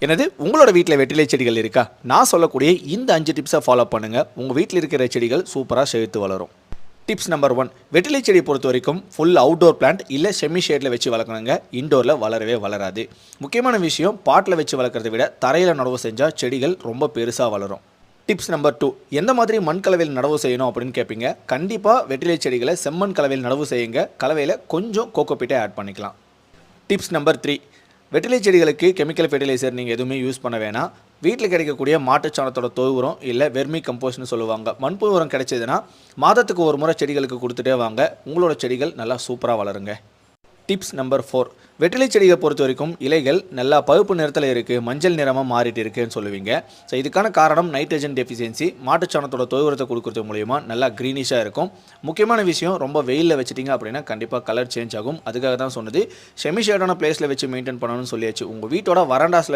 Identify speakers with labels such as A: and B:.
A: எனது உங்களோட வீட்டில் வெற்றிலை செடிகள் இருக்கா? நான் சொல்லக்கூடிய இந்த 5 டிப்ஸை ஃபாலோ பண்ணுங்கள். உங்கள் வீட்டில் இருக்கிற செடிகள் சூப்பராக செழித்து வளரும். டிப்ஸ் நம்பர் 1, வெற்றிலை செடியை பொறுத்த வரைக்கும் ஃபுல் அவுட்டோர் பிளான்ட் இல்லை செமி ஷேடில் வச்சு வளர்க்கணுங்க. இன்டோரில் வளரவே வளராது. முக்கியமான விஷயம், பாட்டில் வச்சு வளர்க்குறத விட தரையில் நடவு செஞ்சால் செடிகள் ரொம்ப பெருசாக வளரும். டிப்ஸ் நம்பர் 2, எந்த மாதிரி மண் கலவையில் நடவு செய்யணும் அப்படின்னு கேட்பீங்க. கண்டிப்பாக வெற்றிலை செடிகளை செம்மண் கலவையில் நடவு செய்யுங்க. கலவையில் கொஞ்சம் கோகோபீட்டை ஆட் பண்ணிக்கலாம். டிப்ஸ் நம்பர் 3, வெற்றிலை செடிகளுக்கு கெமிக்கல் ஃபெர்டிலைசர் நீங்கள் எதுவுமே யூஸ் பண்ண வேணாம். வீட்டில் கிடைக்கக்கூடிய மாட்டுச்சாணத்தோட தொழு உரம் இல்லை வெர்மி கம்போஸ்ட்னு சொல்லுவாங்க. மண்புழு உரம் கிடைச்சதுன்னா மாதத்துக்கு ஒரு முறை செடிகளுக்கு கொடுத்துட்டே வாங்க. உங்களோட செடிகள் நல்லா சூப்பராக வளருங்க. டிப்ஸ் நம்பர் 4, வெற்றிலை செடியை பொறுத்த வரைக்கும் இலைகள் நல்லா பழுப்பு நிறத்தில் இருக்குது, மஞ்சள் நிறமாக மாறிட்டு இருக்குன்னு சொல்லுவீங்க. ஸோ இதுக்கான காரணம் நைட்ரஜன் டெஃபிஷியன்சி. மாட்டுச்சாணத்தோட தொழு உரத்தை கொடுக்கறது மூலிமா நல்லா க்ரீனிஷாக இருக்கும். முக்கியமான விஷயம், ரொம்ப வெயிலில் வச்சிட்டிங்க அப்படின்னா கண்டிப்பாக கலர் சேஞ்ச் ஆகும். அதுக்காக தான் சொன்னது. செமி ஷேடான பிளேஸில் வச்சு மெயின்டைன் பண்ணணும்னு சொல்லியாச்சு. உங்கள் வீட்டோட வராண்டாஸில்